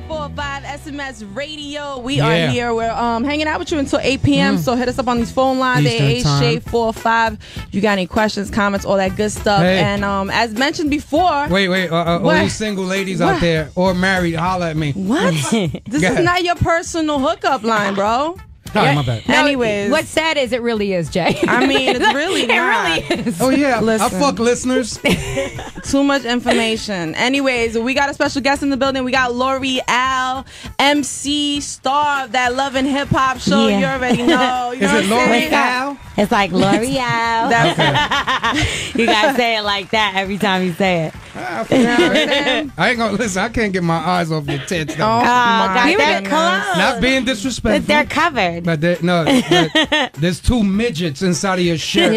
845 SMS Radio. We are here. We're hanging out with you until 8 p.m. So hit us up on these phone lines. 888-845. You got any questions, comments, all that good stuff. Hey. And as mentioned before. Wait. All these single ladies out there or married, holla at me. What? This is not your personal hookup line, bro. Sorry, my bad. Anyways, what's sad is it really is, Jay. I mean, it's really not. It really is. Oh yeah, I fuck listeners. Too much information. Anyways, we got a special guest in the building. We got L'Oreal, MC, star of that Love and Hip Hop show. You already know. You is it L'Oreal? It's like L'Oreal. Okay. You gotta say it like that every time you say it. I ain't gonna listen. I can't get my eyes off your tits. Though. Oh, God, they're closed. Not being disrespectful. They're covered. But there's two midgets inside of your shirt.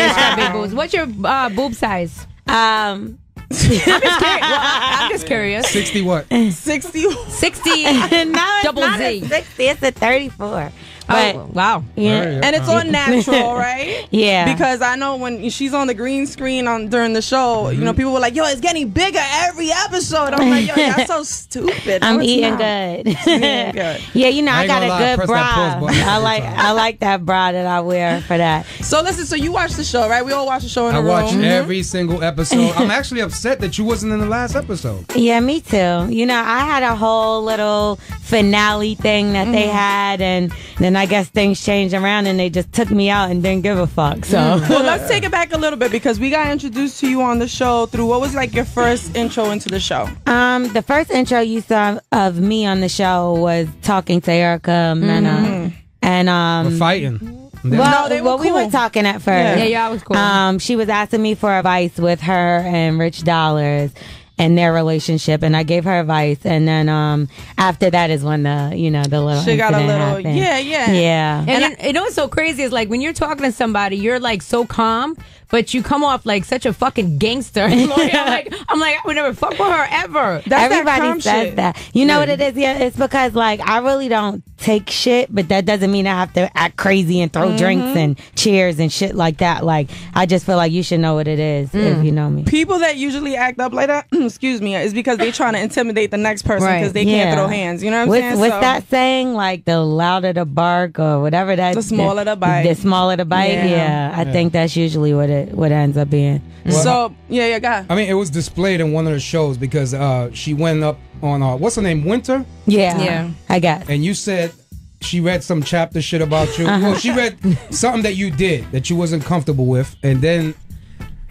What's your boob size? I'm just curious. 60 what? 60. No, it's double not Z. A 60. It's a 34. But, oh, wow. Yeah. And it's all natural, right? Yeah. Because I know when she's on the green screen during the show, you know, people were like, yo, it's getting bigger every episode. I'm like, yo, that's so stupid. I'm eating good. Yeah, you know, I got a good bra. I like that bra that I wear for that. So listen, so you watch the show, right? We all watch the show in the room. I watch every single episode. I'm actually upset that you wasn't in the last episode. Yeah, me too. You know, I had a whole little finale thing that they had, and then I guess things changed around and they just took me out and didn't give a fuck. So well, let's take it back a little bit because we got introduced to you on the show through what was like your first intro into the show. The first intro you saw of me on the show was talking to Erica Mena, and we're fighting. Well, we were talking at first. Yeah, it was cool. She was asking me for advice with her and Rich Dollars and their relationship, and I gave her advice, and then after that is when the little she got a little happened. yeah. And you know what's so crazy is like when you're talking to somebody, you're like so calm, but you come off like such a fucking gangster. I'm like, I would never fuck with her ever. Everybody says that. You know what it is? Yeah, it's because like I really don't take shit, but that doesn't mean I have to act crazy and throw drinks and cheers and shit like that. Like I just feel like you should know what it is if you know me. People that usually act up like that, excuse me, is because they're trying to intimidate the next person because they can't throw hands. You know what I'm saying? What's that saying? Like the louder the bark or whatever that. The smaller the bite. The smaller the bite. Yeah. I think that's usually what it ends up being. Well, so go ahead. I mean, it was displayed in one of the shows because she went up on what's her name, Winter. Yeah. I got. And you said she read some chapter shit about you. Well, she read something that you did that you wasn't comfortable with, and then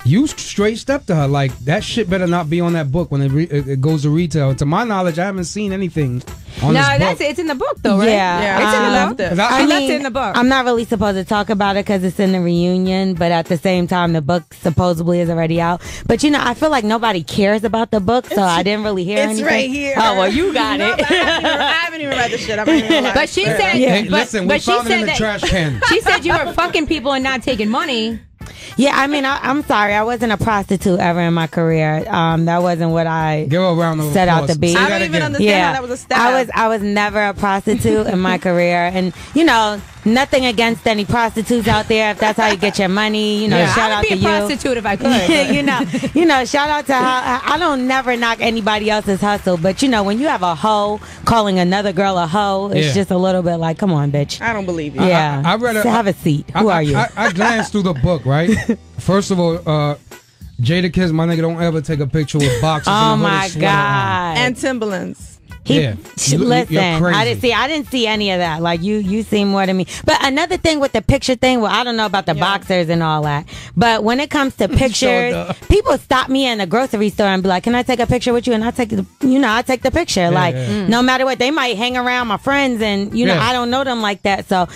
you straight stepped to her like that shit better not be on that book when it goes to retail. To my knowledge, I haven't seen anything on this book. It's in the book though, right? Yeah, it's in the book. I left it in the book. I'm not really supposed to talk about it because it's in the reunion, but at the same time, the book supposedly is already out. But you know, I feel like nobody cares about the book, so I didn't really hear anything. It's right here. Oh well, you got it. I haven't even read the shit. But she said, hey, listen, we found it in the trash can. She said you were fucking people and not taking money. Yeah, I mean, I'm sorry. I wasn't a prostitute ever in my career. That wasn't what I set out to be. I don't even understand how that was a step. I was never a prostitute in my career. And, you know, nothing against any prostitutes out there. If that's how you get your money, you know, shout out to you. I would be a prostitute if I could. you know, shout out to I don't never knock anybody else's hustle. But, you know, when you have a hoe calling another girl a hoe, it's just a little bit like, come on, bitch. I don't believe you. Yeah. I read have a seat. Who are you? I glanced through the book, right? First of all, Jada Kiss, my nigga, don't ever take a picture with boxes. Oh my God. And Timberlands. Listen, I didn't see any of that. Like you see more than me. But another thing with the picture thing, well, I don't know about the boxers and all that. But when it comes to pictures, people stop me in the grocery store and be like, "Can I take a picture with you?" And I take the picture. No matter what, they might hang around my friends, and I don't know them like that. So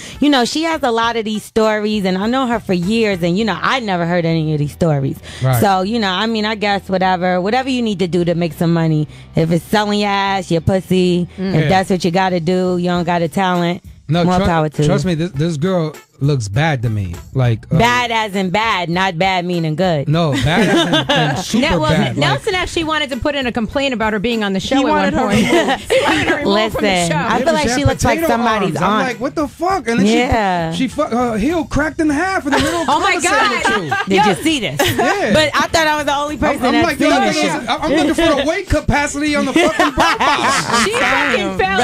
she has a lot of these stories, and I know her for years, and I never heard any of these stories. Right. So I mean, I guess whatever you need to do to make some money, if it's selling your ass, your pussy, if that's what you got to do, you don't got a talent. No, more power to trust me. This girl looks bad to me. Like bad as in bad, not bad meaning good. No, bad as in super bad. Nelson actually wanted to put in a complaint about her being on the show at one point. He wanted her removed from the show. I feel like she looks like somebody's aunt. I'm like, what the fuck? And then she her heel cracked in half in the middle of oh my God! Did you see this? Yeah. But I thought I was the only person I'm like, seen this. I'm looking for the weight capacity on the fucking Bronx. She fucking fell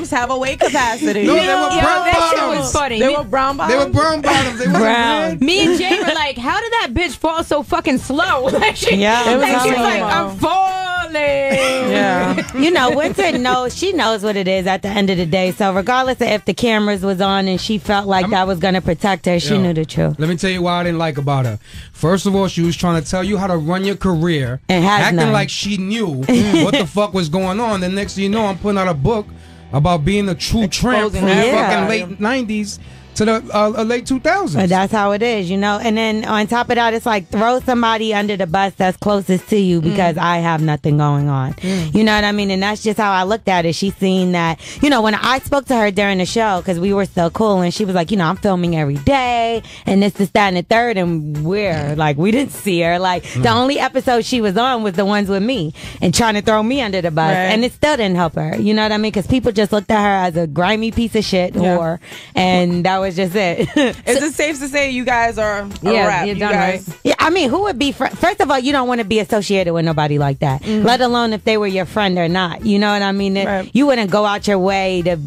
bottoms have a weight capacity. No, they were brown that shit bottoms. was funny. They were brown bottoms. They were brown bottoms. They were brown. Me and Jay were like, how did that bitch fall so fucking slow? Like she, Yeah, it was like, she's slow. like, I'm falling. Yeah. You know, Winter knows, she knows what it is at the end of the day. So regardless of if the cameras was on and she felt like that was going to protect her, she knew the truth. Let me tell you what I didn't like about her. First of all, she was trying to tell you how to run your career, and acting none. like she knew what the fuck was going on. Then next thing you know, I'm putting out a book about being a true tramp from the fucking late 90s to the late 2000s. But that's how it is, you know. And then on top of that, it's like throw somebody under the bus that's closest to you because I have nothing going on. You know what I mean? And that's just how I looked at it. She seen that, you know, when I spoke to her during the show, because we were so cool, and she was like, you know, I'm filming every day, and this, that, and the third, and we didn't see her. Like, the only episode she was on was the ones with me, and trying to throw me under the bus. Right. And it still didn't help her. You know what I mean? Because people just looked at her as a grimy piece of shit whore, and that was just it. Is it safe to say you guys are a wrap? you're You done, guys. right? Yeah, I mean, who would be first of all, you don't want to be associated with nobody like that, let alone if they were your friend or not. You know what I mean? Right. You wouldn't go out your way to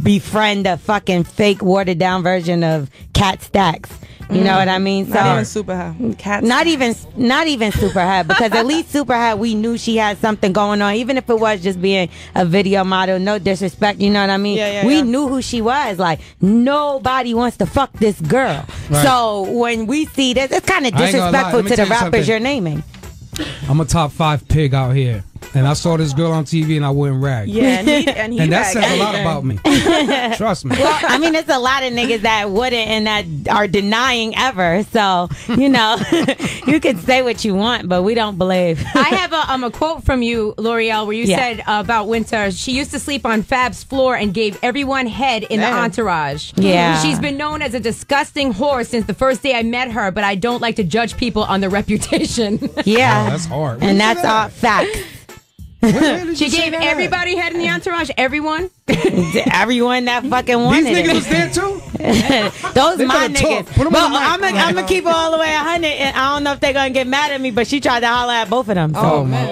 befriend a fucking fake watered down version of Cat Stacks. You know what I mean? So Not even super hot. Cats. not even super hot, because at least super hot, we knew she had something going on, even if it was just being a video model. No disrespect, you know what I mean? We knew who she was. Like, nobody wants to fuck this girl. Right. So when we see this, it's kind of I ain't gonna lie. disrespectful Let me to tell the you rappers something. you're naming. I'm a top 5 pig out here, and I saw this girl on TV and I wouldn't rag. Yeah, and he that bagged says a lot everything. about me. Trust me. Well, I mean, it's a lot of niggas that wouldn't and that are denying ever. So, you know, you can say what you want, but we don't believe. I have a quote from you, L'Oreal, where you said about Winter, she used to sleep on Fab's floor and gave everyone head in the entourage. Yeah. She's been known as a disgusting whore since the first day I met her, but I don't like to judge people on their reputation. Yeah. Oh, that's hard. And that's all facts. Where did She you say gave that? everybody head in the entourage. Everyone. Everyone that fucking These wanted niggas it. was there too? Those They my gotta talk. niggas. Put 'em Well, on the mic. I'm gonna keep it all the way 100, and I don't know if they're gonna get mad at me, but she tried to holler at both of them. So. Oh, man.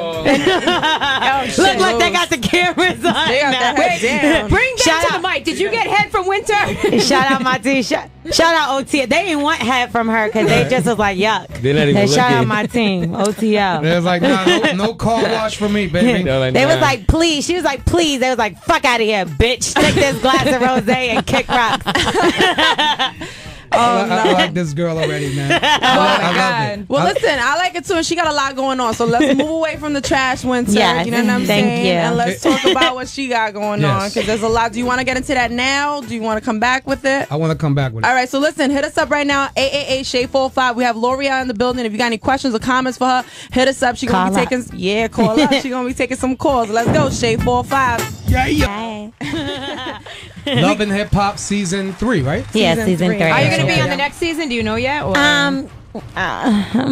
Look like they got the cameras on. They got that head down. Bring that Shout to out. the mic. Did you get head from Winter? Shout out my team. Shout out OT. They didn't want head from her because they just was like, yuck. They're not even Shout out looking. my team, OTL. They was like, nah, no car wash for me, baby. They're like, They was nah. like, please. She was like, please. They was like, fuck out of here, bitch. Take this glass of rosé and kick rocks. I like this girl already, man. Oh my I love God. it. Well, listen, I like it too, and she got a lot going on. So let's move away from the trash, Winter. Yes, You know what I'm thank saying? you. And let's talk about what she got going on, Yes. because there's a lot. Do you want to get into that now? Do you want to come back with it? I want to come back with it. All right, so listen, hit us up right now, 888-SHAY-405. We have L'Oreal in the building. If you got any questions or comments for her, hit us up. She gonna Call be up. taking call up. She gonna be taking some calls. Let's go, Shay45. Yeah. Love and Hip Hop season 3, right? Yeah, Season season 3. 3. Are you going to be Okay. on the next season? Do you know yet? Or? I'm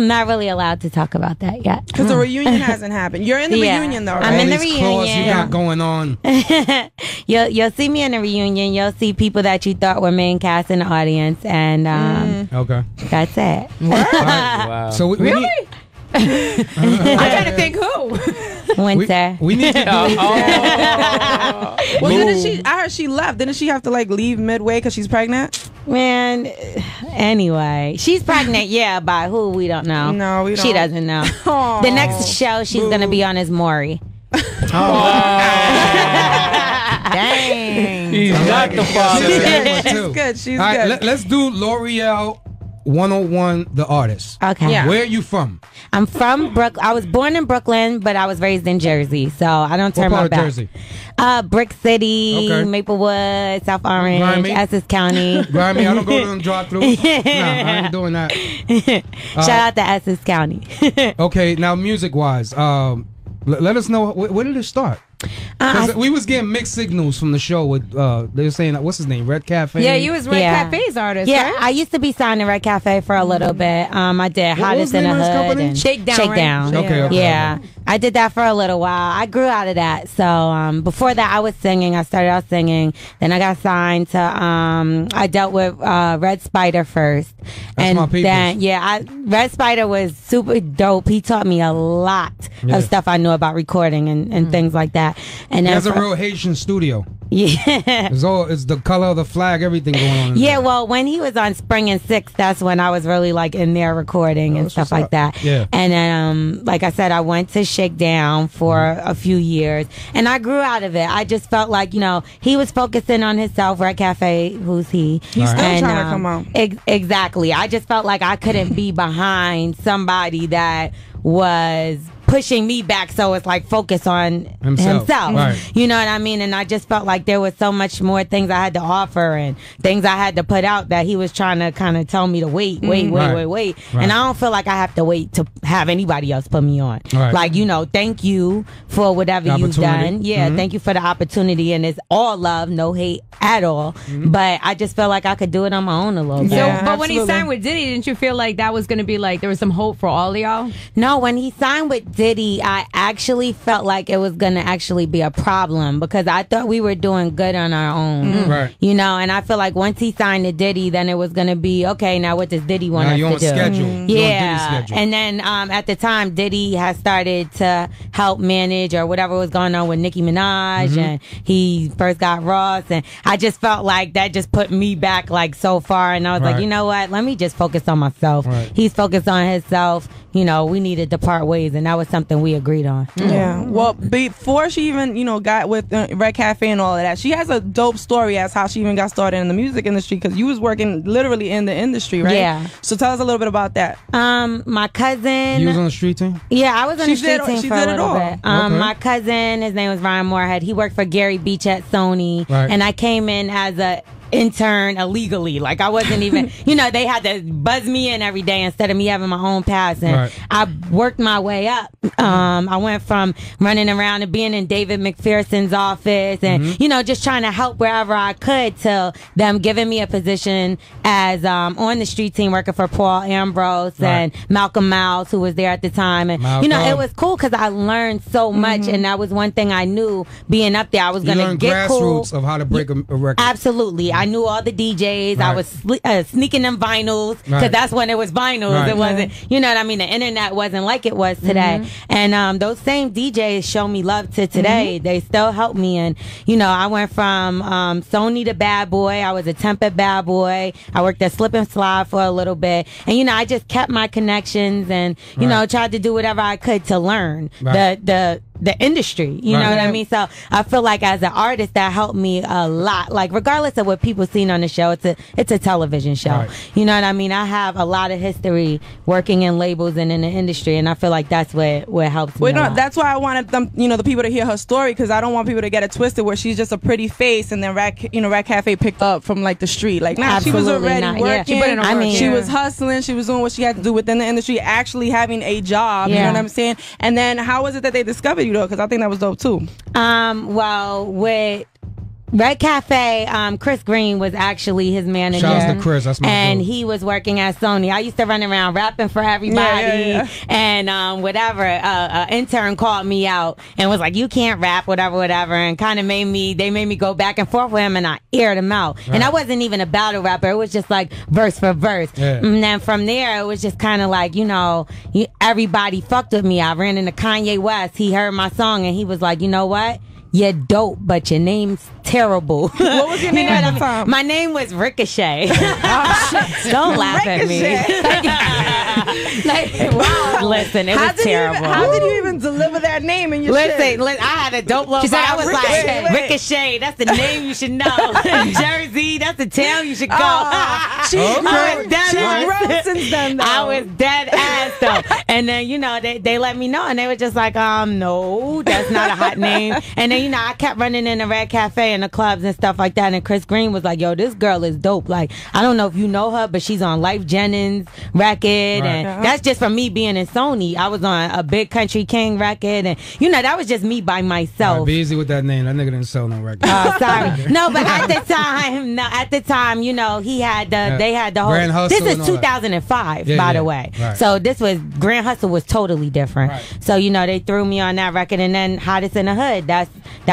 not really allowed to talk about that yet. Because the reunion hasn't happened. You're in the Yeah. reunion though, right? I'm in the All these claws you reunion. got going on. You'll see me in the reunion. You'll see people that you thought were main cast in the audience, and Okay. that's it. All right. Wow. So we Really? need, I'm trying to think who. Winter. we need to do Well, didn't she? I heard she left. Didn't she have to like leave midway because she's pregnant? Man, anyway, she's pregnant. Yeah, by who we don't know. No, we don't. She doesn't know. Aw. The next show she's gonna be on is Maury. Dang. He's not the father. She's She's good. good. She's good. She's All right, good. let's do L'Oreal 101, the artist. Okay. Yeah. Where are you from? I'm from Brooklyn. I was born in Brooklyn, but I was raised in Jersey, so I don't turn What my part of back. Jersey? Brick City, Okay. Maplewood, South Orange, Grimy? Essex County. Grimy, I don't go to them drive-throughs. Nah, I ain't doing that. Shout out to Essex County. Okay, now music-wise, let us know, where did it start? 'Cause we was getting mixed signals from the show with, they were saying, what's his name, Red Cafe? Yeah, you was Red Yeah. Cafe's artist, Yeah, right? I used to be signed to Red Cafe for a little bit. I did What was Hottest the in the name of this Hood company? and Shakedown, right? Shakedown. Okay, okay. Yeah, I did that for a little while. I grew out of that. So before that, I was singing. I started out singing. Then I got signed to. I dealt with Red Spider first, That's my then Red Spider was super dope. He taught me a lot of stuff I knew about recording and things like that. And there's a real Haitian studio. Yeah, it's the color of the flag, everything going on. Yeah, well, when he was on Spring and Six, that's when I was really like in there recording and stuff like that. Yeah, and then like I said, I went to Shakedown for a few years, and I grew out of it. I just felt like he was focusing on himself. Red Cafe, who's he? He's still trying to come out. Exactly. I just felt like I couldn't be behind somebody that was pushing me back, so it's like focus on himself. Right. You know what I mean? And I just felt like there was so much more things I had to offer and things I had to put out that he was trying to kind of tell me to wait. Right. And I don't feel like I have to wait to have anybody else put me on. Right. Like, thank you for whatever you've done. Yeah, thank you for the opportunity, and it's all love, no hate at all. But I just felt like I could do it on my own a little bit. Yeah, but when he signed with Diddy, didn't you feel like that was going to be like there was some hope for all of y'all? No, when he signed with Diddy, I actually felt like it was going to actually be a problem because I thought we were doing good on our own. Right. And I feel like once he signed to Diddy, then it was going to be, okay, now what does Diddy want us to do? Schedule. Yeah. And then at the time, Diddy had started to help manage or whatever was going on with Nicki Minaj, and he first got Ross, and I just felt like that just put me back like so far, and I was like, you know what? Let me just focus on myself. Right. He's focused on himself. We needed to part ways, and that was something we agreed on. Yeah. Well, before she even, got with Red Cafe and all of that, she has a dope story as how she even got started in the music industry, because you was working literally in the industry, right? Yeah. So tell us a little bit about that. My cousin. You was on the street team? Yeah, I was on the street team for a little bit. Okay. My cousin, his name was Ryan Moorhead. He worked for Gary Beach at Sony, and I came in as a intern illegally. Like, I wasn't even, they had to buzz me in every day instead of me having my own pass. And I worked my way up. I went from running around and being in David McPherson's office and, just trying to help wherever I could, till them giving me a position as on the street team working for Paul Ambrose and Malcolm Mouse, who was there at the time. And, it was cool because I learned so much. And that was one thing I knew being up there. I was going to get cool. Grassroots of how to break a record. Absolutely. I knew all the DJs. I was sneaking them vinyls, because that's when it was vinyls. It wasn't, you know what I mean? The internet wasn't like it was today. And those same DJs show me love to today. They still help me. And, I went from Sony to Bad Boy. I was a temp at Bad Boy. I worked at Slip and Slide for a little bit. And, I just kept my connections and, tried to do whatever I could to learn the industry, you know what I mean? So I feel like as an artist, that helped me a lot. Like, regardless of what people seen on the show, it's a television show. You know what I mean? I have a lot of history working in labels and in the industry, and I feel like that's what helps me. That's why I wanted them, the people to hear her story, because I don't want people to get it twisted where she's just a pretty face and then Red Cafe picked up from like the street. Like, nah, she was already working. She was hustling. She was doing what she had to do within the industry, actually having a job. You know what I'm saying? And then how was it that they discovered you, though? Because I think that was dope too. Well, with Red Cafe, Chris Green was actually his manager. Shout out to Chris, that's my And dude. he was working at Sony. I used to run around rapping for everybody. And whatever, an intern called me out and was like, you can't rap, whatever, and kind of they made me go back and forth with him, and I aired him out. And I wasn't even a battle rapper. It was just like verse for verse. And then from there, it was just kind of like, everybody fucked with me. I ran into Kanye West. He heard my song and he was like, you know what? You're dope, but your name's terrible. What was your name at the time? My name was Ricochet. Don't laugh at me. Wow. Listen, it was terrible. How did you even deliver that name in your shit? Listen, I had a dope logo. I was Ricochet. like, Ricochet, that's the name you should know. Jersey, that's the town you should go. She's grown since then, though. I was dead ass, though. And then, they let me know, and they were just like, no, that's not a hot name. And then, I kept running in the Red Cafe, in the clubs and stuff like that. And Chris Green was like, yo, this girl is dope. Like, I don't know if you know her, but she's on Life Jennings record. And that's just from me being in Sony. I was on a Big Country King record. And, you know, that was just me by myself. Be easy with that name. That nigga didn't sell no record. Oh, sorry. No, but at the time, you know, they had the whole. Grand Hustle. This is 2005, by the way. Right. So this was, Grand Hustle was totally different. Right. So, you know, they threw me on that record. And then Hottest in the Hood. That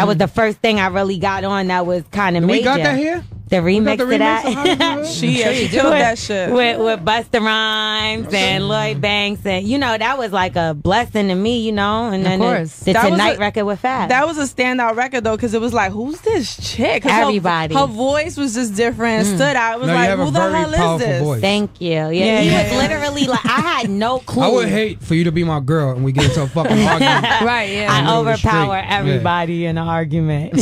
was the first thing I really got on that was kind of major. We got that here? The remix to that. She killed that shit. With Busta Rhymes and Lloyd Banks. And, you know, that was like a blessing to me, you know. And then the Tonight record with Fab. That was a standout record, though, because it was like, who's this chick? Everybody. Her voice was just different. Stood out. It was like, who the hell is this? Voice. Thank you. Yeah, he was literally like, I had no clue. I would hate for you to be my girl and we get into a fucking argument. Right, yeah. I overpower everybody in an argument.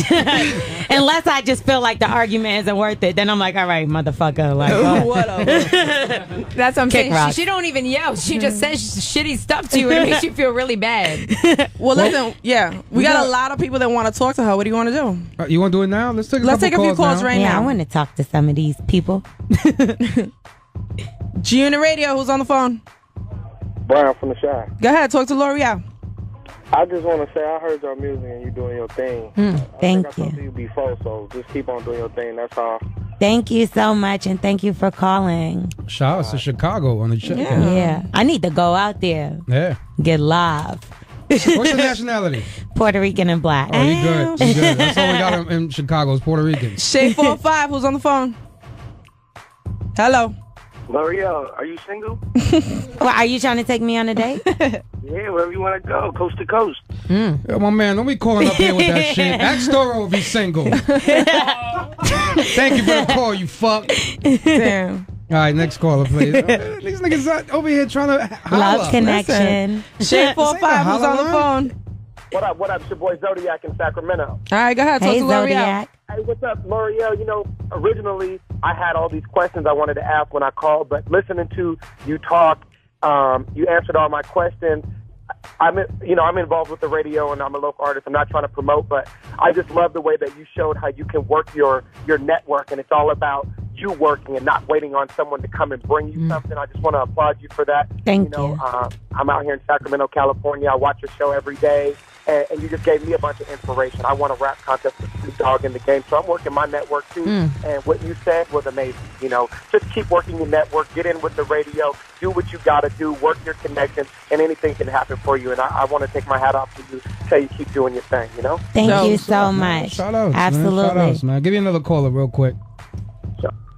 Unless I just feel like the argument isn't worth it. Then I'm like, all right, motherfucker. Like, whatever. That's what I'm saying. She don't even yell. She just says shitty stuff to you and it makes you feel really bad. Well, listen, we got a lot of people that want to talk to her. What do you want to do? You want to do it now? Let's take a few calls right now. Yeah, I want to talk to some of these people. G on the radio. Who's on the phone? Brian from the Shy. Go ahead. Talk to L'Oreal. I just want to say I heard your music and you doing your thing. Thank you. I talked to you before, so just keep on doing your thing. That's all. Thank you so much, and thank you for calling. Shout out to Chicago on the show. Yeah. I need to go out there. Yeah. Get live. What's your nationality? Puerto Rican and black. Oh, you good. You good. That's all we got in Chicago is Puerto Rican. Shay 45, who's on the phone? Hello. L'Oreal, are you single? Well, are you trying to take me on a date? Yeah, wherever you want to go, coast to coast. Yo, my man, don't be calling up here with that shit. Ask Doro will be single. Thank you for the call, you fuck. Damn. All right, next caller, please. These niggas out over here trying to holla. Love connection. Shay 45, who's on the phone? What up? It's your boy Zodiac in Sacramento. All right, go ahead. Talk to L'Oreal. Hey, what's up, L'Oreal? You know, originally I had all these questions I wanted to ask when I called, but listening to you talk, you answered all my questions. I'm involved with the radio and I'm a local artist. I'm not trying to promote, but I just love the way that you showed how you can work your network, and it's all about you working and not waiting on someone to come and bring you something. I just want to applaud you for that. Thank you. I'm out here in Sacramento, California. I watch your show every day, and you just gave me a bunch of inspiration. I won a rap contest with Snoop Dogg in the game, so I'm working my network too. And what you said was amazing. You know, just keep working your network, get in with the radio, do what you got to do, work your connections, and anything can happen for you. And I want to take my hat off to you, tell you keep doing your thing, you know? Thank you so much. Shout out, absolutely. Man. Shout outs, man. Give me another caller real quick.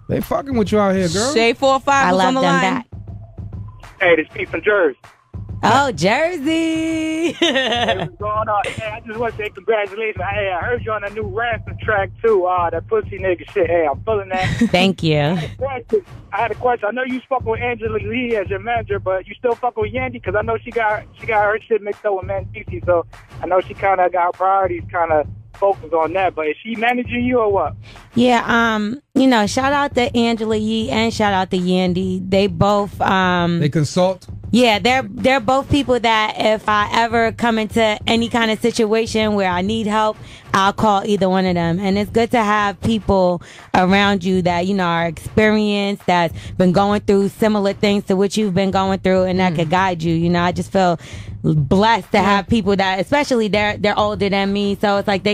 They fucking with you out here, girl. Shay 45 was on the line. Back. Hey, this Pete from Jersey. Oh, Jersey. Hey, what's going on? Hey, I just want to say congratulations. Hey, I heard you on a new Ransom track, too. That pussy nigga shit. Hey, I'm feeling that. Thank you. I had a question. I know you fucking with Angela Lee as your manager, but you still fucking with Yandy? Because I know she got her shit mixed up with Man DC, so I know she kind of got her priorities kind of focused on that. But is she managing you or what? Yeah, you know, shout out to Angela Yee and shout out to Yandy. They both they consult. Yeah, they're both people that if I ever come into any kind of situation where I need help, I'll call either one of them. And it's good to have people around you that, you know, are experienced, that's been going through similar things to what you've been going through, and that could guide you. You know, I just feel blessed to have people that, especially they're older than me, so it's like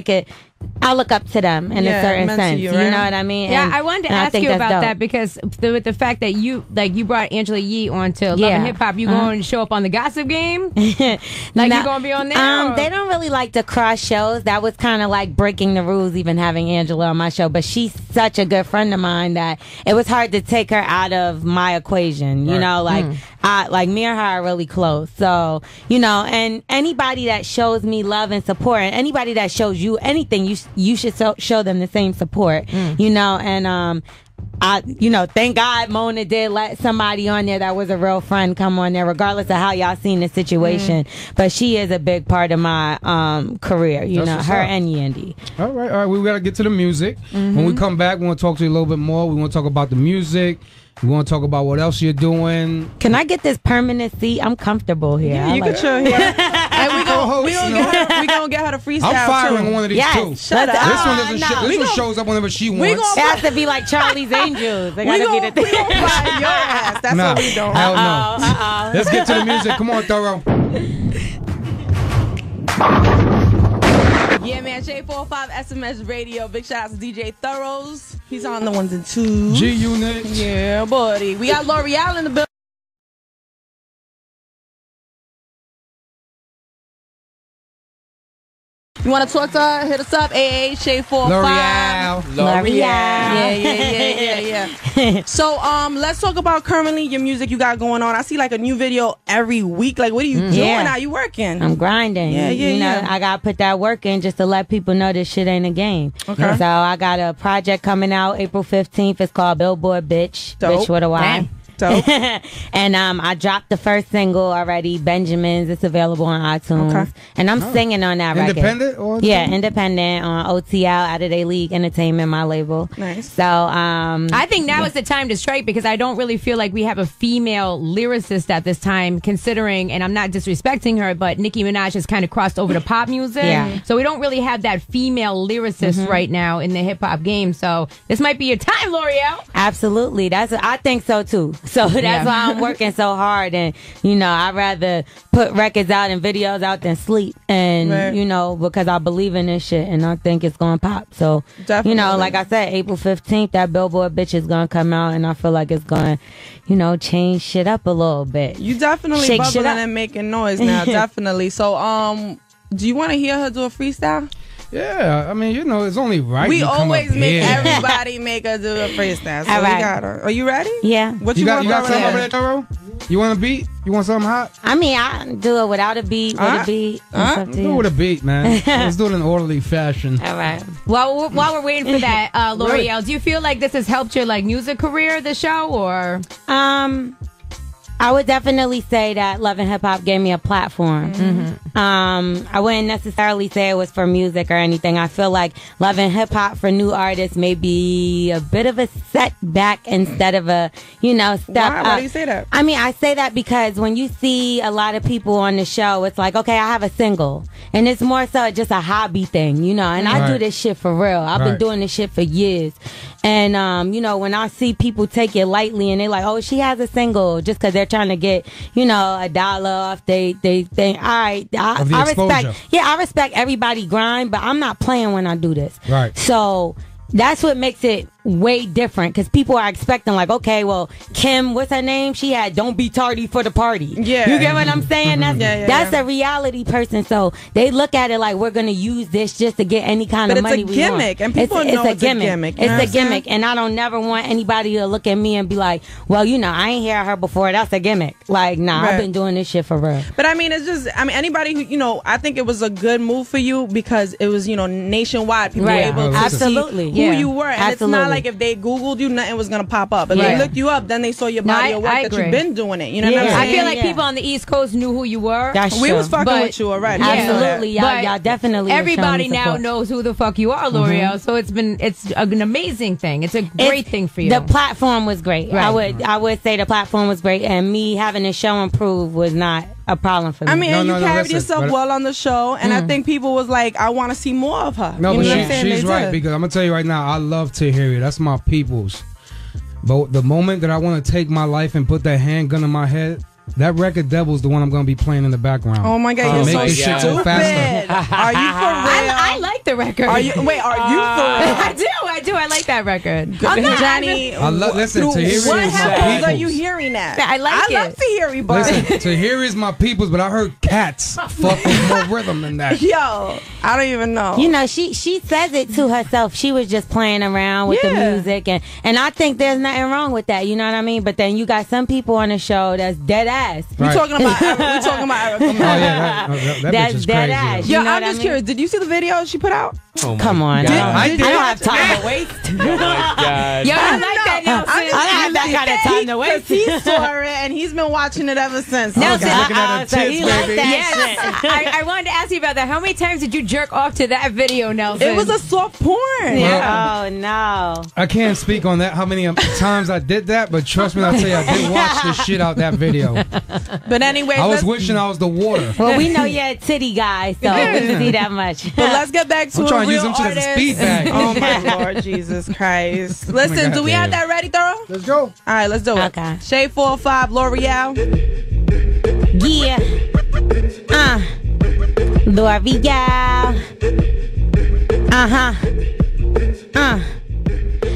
I look up to them in a certain sense. You know what I mean? Yeah, I wanted to ask you about that because with the fact that you brought Angela Yee onto Love and Hip Hop, you going to show up on the Gossip Game? You going to be on there? They don't really like to cross shows. That was kind of like breaking the rules, even having Angela on my show. But she's such a good friend of mine that it was hard to take her out of my equation. You know, like me and her are really close. So, you know, and anybody that shows me love and support, and anybody that shows you anything, you should show them the same support, you know, and thank God Mona did let somebody on there that was a real friend come on there, regardless of how y'all seen the situation. But she is a big part of my career, you know, her and Yandy. All right, we got to get to the music. When we come back, we want to talk to you a little bit more. We want to talk about the music. We want to talk about what else you're doing. Can I get this permanent seat? I'm comfortable here. Yeah, you can chill here. And host. We gonna get her to freestyle. I'm firing too. one of these two. Shut up. This one doesn't. This one shows up whenever she wants. It has to be like Charlie's Angels. They gotta be the thing. We gonna fire your ass. That's what we doing. Hell no. Let's get to the music. Come on, Thorough. Yeah, man. J45 SMS Radio. Big shout out to DJ Thorough. He's on the ones and twos. G-Unit. Yeah, buddy. We got L'Oreal in the building. You want to talk to her? Hit us up. AA Shay45. L'Oreal. Yeah. So, let's talk about currently your music you got going on. I see like a new video every week. Like, what are you doing now? You working? I'm grinding. You know, I got to put that work in just to let people know this shit ain't a game. Okay. So, I got a project coming out April 15th. It's called Billboard Bitch. Dope. Bitch with a Y. Damn. Dope. And I dropped the first single already, Benjamin's. It's available on iTunes. Okay. And I'm singing on that record. Independent? Or independent on OTL, Out of Day League Entertainment, my label. Nice. So I think now is the time to strike because I don't really feel like we have a female lyricist at this time, considering, and I'm not disrespecting her, but Nicki Minaj has kind of crossed over to pop music. Yeah. So we don't really have that female lyricist right now in the hip hop game. So this might be your time, L'Oreal. Absolutely. I think so too. So that's why I'm working so hard. And, you know, I'd rather put records out and videos out than sleep. And, you know, because I believe in this shit and I think it's going to pop. So, you know, like I said, April 15th, that Billboard Bitch is going to come out. And I feel like it's going to, you know, change shit up a little bit. You definitely Shake bubbling and making noise now. Definitely. So, do you want to hear her do a freestyle? Yeah, I mean, you know, it's only right. We always make everybody make her do a freestyle. So we got her. Are you ready? Yeah. What you want? You got something over there, Toro? You want a beat? You want something hot? I mean, I do it without a beat, with a beat. Do it with a beat, man. Let's do it in an orderly fashion. All right. Well, while we're waiting for that, L'Oreal, do you feel like this has helped your like music career, the show, or? I would definitely say that Love and Hip Hop gave me a platform. I wouldn't necessarily say it was for music or anything. I feel like Love and Hip Hop for new artists may be a bit of a setback instead of a, you know, step up. Why do you say that? I mean, I say that because when you see a lot of people on the show, it's like, okay, I have a single. And it's more so just a hobby thing, you know. And I do this shit for real. I've been doing this shit for years. And, you know, when I see people take it lightly and they're like, oh, she has a single just because they're trying to get, you know, $1 off, they think, all right, I respect everybody grind, but I'm not playing when I do this. Right. So that's what makes it way different because people are expecting like, okay, well, Kim, what's her name? She had Don't Be Tardy for the Party. Yeah. You get what I'm saying? That's a reality person. So they look at it like we're going to use this just to get any kind of money we want. But it's a gimmick. And people know it's a gimmick. It's a gimmick. And I don't never want anybody to look at me and be like, well, you know, I ain't hear her before. That's a gimmick. Like, nah, I've been doing this shit for real. But I mean, it's just, I mean, anybody who, you know, I think it was a good move for you because it was, you know, nationwide. People were able to see who you were. And it's not like if they Googled you, nothing was going to pop up. If they looked you up, then they saw your body of work that you've been doing it. You know what I'm saying? I feel like people on the East Coast knew who you were. We was fucking with you already. Absolutely. Y'all definitely. Everybody now knows who the fuck you are, L'Oreal. So it's an amazing thing. It's a great thing for you. The platform was great. Right. I would say the platform was great, and me having the show improve was not a problem for me. I mean, you carried yourself well on the show, and I think people was like, I want to see more of her. No, but she's right, because I'm going to tell you right now, I love Tahiri. That's my people's. But the moment that I want to take my life and put that handgun in my head, that record Devil's the one I'm going to be playing in the background. Oh my God, you're so stupid. Are you for real? I like the record. Are you for real? I do. I like that record. Johnny, listen, Tahiri what is my happens people's. are you hearing that? I love Tahiri, but listen, Tahiri is my people's, but I heard cats fuck with more rhythm than that. Yo, I don't even know. You know, she says it to herself. She was just playing around with the music, and I think there's nothing wrong with that. You know what I mean? But then you got some people on the show that's dead ass. We talking about Erica. Oh yeah, that bitch is dead crazy. ass. Yo, You know I'm just curious. Did you see the video she put out? Come on, I did. I don't have time to waste. Oh my God. Yo, I like that right, Nelson. I don't have that kind of time to waste. He saw it and he's been watching it ever since. Nelson, looking at her tits, baby. Yes. I wanted to ask you about that. How many times did you jerk off to that video, Nelson? It was a soft porn. Yeah. Oh no. I can't speak on that, how many times I did that, but trust me, I'll tell you, I did watch the shit out that video. But anyway, I was wishing I was the water. Well, we know you're a titty guy, so we can see that much. But let's get back to I'm trying a to use real them shit as a speed artist. bag. Oh my Lord, Jesus Christ! Listen, God do we damn. have that ready, Thorough? Let's go. All right, let's do it. Okay. Shade 405, L'Oreal. Yeah. L'Oreal.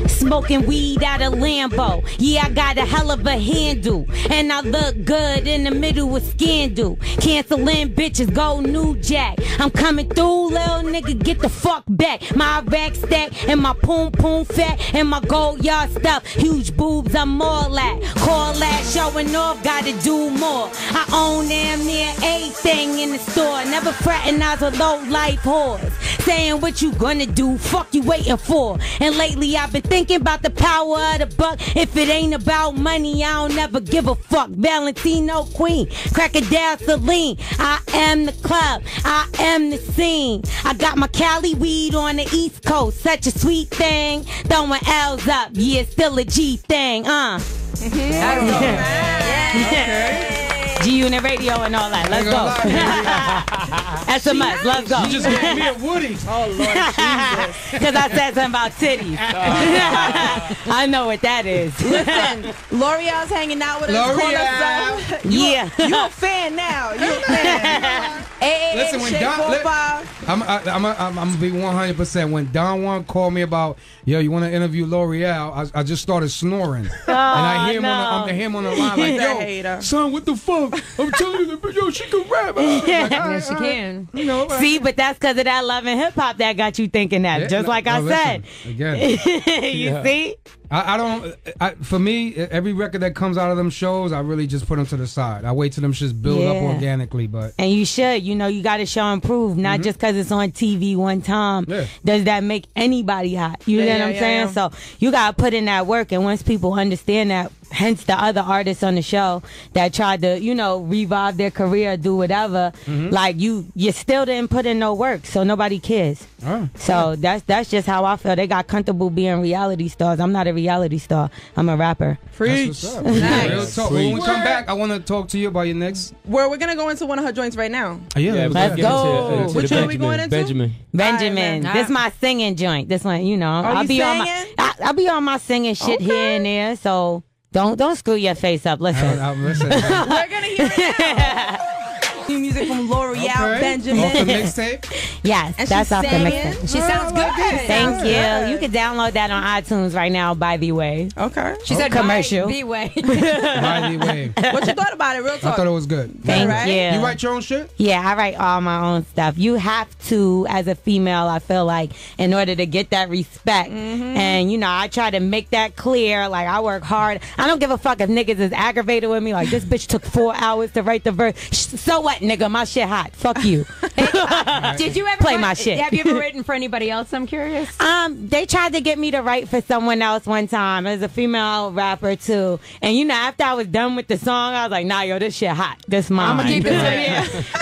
Smoking weed out of Lambo. Yeah, I got a hell of a handle. And I look good in the middle of scandal. Canceling bitches, go New Jack. I'm coming through, little nigga, get the fuck back. My rack stack and my poom poom fat and my gold yard stuff. Huge boobs, I'm all that. Call that showing off, gotta do more. I own damn near everything in the store. Never fraternize with low life whores. Saying what you gonna do, fuck you waiting for. And lately I've been thinking about the power of the buck. If it ain't about money, I don't never give a fuck. Valentino Queen, Crocodile Celine. I am the club, I am the scene. I got my Cali weed on the East Coast, such a sweet thing. Throwing L's up, yeah, still a G thing, G-Unit radio and all that. Let's go. SMS, let's go. You just gave me a Woody. Oh Lord Jesus! Because I said something about titties. I know what that is. Listen, L'Oreal's hanging out with us. L'Oreal. You a fan now. You a fan. Listen, when I'm gonna be 100%. When Don Juan called me about, yo, you want to interview L'Oreal, I just started snoring, and I hear him on the line like, yo, son, what the fuck? I'm telling you, yo, she can rap. Like, Yes, she can. You know, See, but that's because of that love and hip hop that got you thinking that. Yeah, just like I said. listen, again, You see? I don't. For me, every record that comes out of them shows, I really just put them to the side. I wait till them shits build up organically. But and you should, you got to show and prove, not just because it's on TV one time. Yeah. Does that make anybody hot? You know what I'm saying? So you got to put in that work, and once people understand that, hence the other artists on the show that tried to, revive their career, do whatever. Like you still didn't put in no work, so nobody cares. So that's just how I feel. They got comfortable being reality stars. I'm not a reality star. I'm a rapper. Preach. That's what's up. Nice. Real talk. When we come back, I want to talk to you about your next. We're gonna go into one of her joints right now. Let's go. Which one are we going into? Benjamin. Right, this is my singing joint. This one, I'll be on my singing shit here and there. So don't screw your face up. Listen. Listen. We're gonna hear it now. New music from L'Oreal, Benjamin. Off the mixtape? Yes, And that's off the singing. mixtape. She sounds good. Thank you. You can download that on iTunes right now, by the way. Okay. She said commercial. By the way. By the way. What you thought about it? Real talk. I thought it was good. Thank right? you. You write your own shit? Yeah, I write all my own stuff. You have to, as a female, I feel like, in order to get that respect. And, I try to make that clear. Like, I work hard. I don't give a fuck if niggas is aggravated with me. Like, this bitch took 4 hours to write the verse. So what, nigga? My shit hot. Fuck you. Did you ever Play my shit? Have you ever written for anybody else? I'm curious. They tried to get me to write for someone else one time as a female rapper too. And after I was done with the song, I was like, nah, yo, this shit hot. This mine. I'm gonna keep it to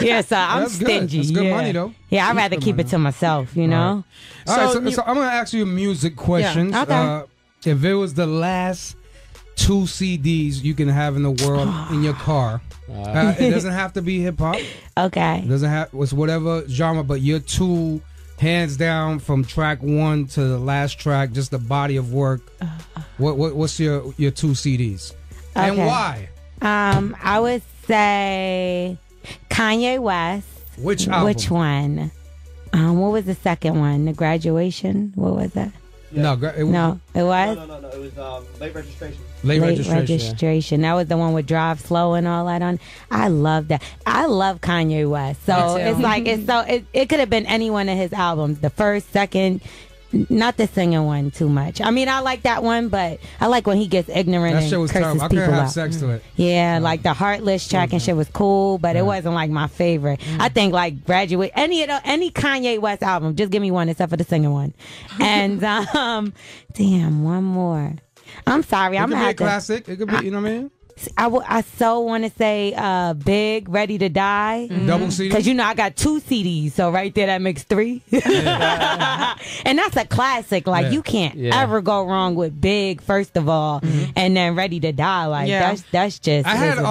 you. Yeah, so I'm That's stingy. Good. That's good money though. Yeah, I'd rather keep it to myself, All right, So I'm gonna ask you music questions. Yeah, okay. If it was the last 2 CDs you can have in the world in your car, it doesn't have to be hip hop. Okay. It doesn't have. It's whatever genre, but your 2 hands down from track 1 to the last track, just the body of work. What's your 2 CDs and why? I would say Kanye West. Which album? Which one? What was the second one? The Graduation? What was that? Yeah. No, it was? No. It was Late Registration. Late registration. That was the one with Drive Slow and all that on. I love that. I love Kanye West. So it's like it could have been any one of his albums. The first, second, not the singing one too much. I mean, I like that one, but I like when he gets ignorant That shit and was curses terrible. I people couldn't have out. sex to it. Yeah, like the Heartless track and shit was cool, but it wasn't like my favorite. I think like Graduate, any Kanye West album, just give me one except for the singing one. And damn, one more. I'm sorry. I'm gonna have to. It could be a classic. It could be, you know what I mean? I so want to say Big, Ready to Die. Double CD? Because, I got 2 CDs, so right there that makes 3. Yeah. And that's a classic. Like, you can't ever go wrong with Big, first of all, and then Ready to Die. Like, that's just... I had an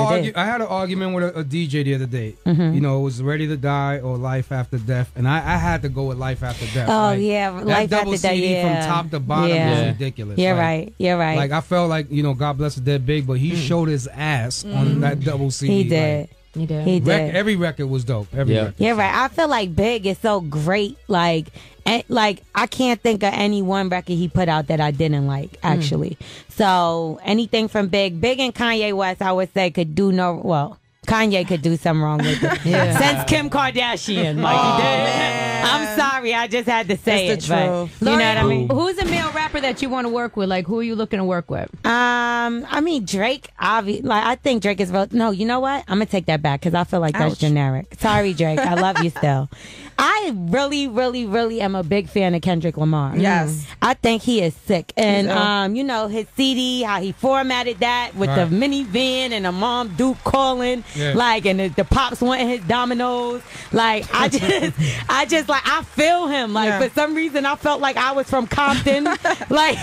argument with a DJ the other day. It was Ready to Die or Life After Death, and I had to go with Life After Death. Oh, like, yeah, Life After Death, that double CD from top to bottom was ridiculous. You're right. Like, I felt like, God bless the dead Big, but he showed his ass on that double CD. He did. Like, he did. Every record was dope. Every record. You're right. I feel like Big is so great. Like I can't think of any one record he put out that I didn't like, actually. So anything from Big and Kanye West, I would say Kanye could do something wrong with it. Since Kim Kardashian, like he did. I'm sorry, I just had to say it's the truth. But, you know what I mean? Who's a male rapper that you want to work with? Like, who are you looking to work with? I mean, Drake. I think Drake is real. No, you know what? I'm gonna take that back because I feel like that's generic. Sorry, Drake. I love you still. I really, really, really am a big fan of Kendrick Lamar. Yes. I think he is sick. And, his CD, how he formatted that with the minivan and a Mom Duke calling, like, and the pops wanting his dominoes. Like, I feel him. Like, for some reason, I felt like I was from Compton. Like,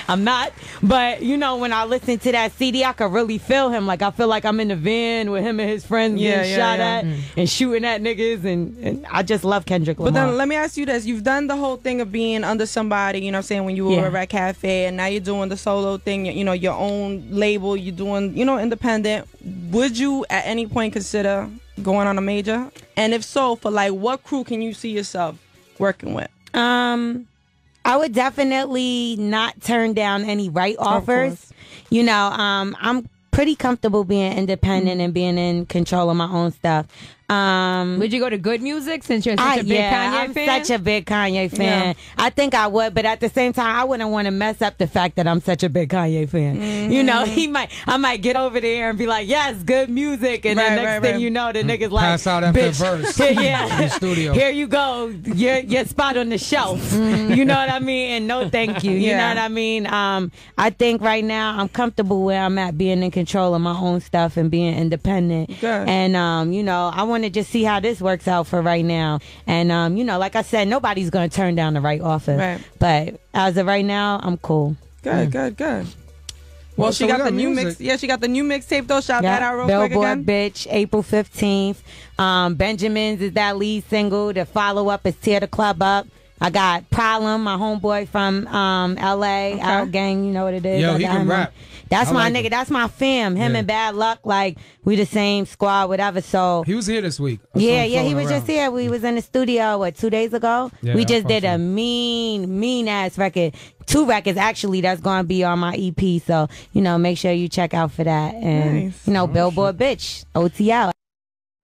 I'm not. But, when I listen to that CD, I could really feel him. Like, I feel like I'm in the van with him and his friends getting shot at and shooting at niggas. And I just love Kendrick Lamar. But then let me ask you this. You've done the whole thing of being under somebody, you know what I'm saying, when you were at Rec Cafe, and now you're doing the solo thing, your own label, you're doing, independent. Would you at any point consider going on a major? And if so, for like what crew can you see yourself working with? I would definitely not turn down any offers. I'm pretty comfortable being independent and being in control of my own stuff. Would you go to Good Music since you're such a big Kanye fan? I'm such a big Kanye fan. Yeah. I think I would, but at the same time, I wouldn't want to mess up the fact that I'm such a big Kanye fan. I might get over there and be like, yes, Good Music, and then next thing you know, the nigga's like, pass out after bitch, verse. In the studio. Here you go, your spot on the shelf. You know what I mean? And no, thank you. You know what I mean? I think right now I'm comfortable where I'm at, being in control of my own stuff and being independent. Good. And I want to just see how this works out for right now. And like I said, nobody's going to turn down the right offer. Right. But as of right now, I'm cool. Good. Well, she got the new mix. Yeah, she got the new mixtape though. Shout that out real quick again. Billboard, bitch, April 15th. Benjamin's is that lead single. The follow up is Tear the Club Up. I got Problem, my homeboy from LA, Out Gang, you know what it is. Yo, he can rap. That's my nigga. That's my fam. Him and Bad Luck, like, we the same squad, whatever. So he was here this week. He was just here. We was in the studio, 2 days ago? Yeah, we just did a mean ass record. 2 records, actually, that's going to be on my EP. So, make sure you check out for that. And, Billboard, bitch, OT out.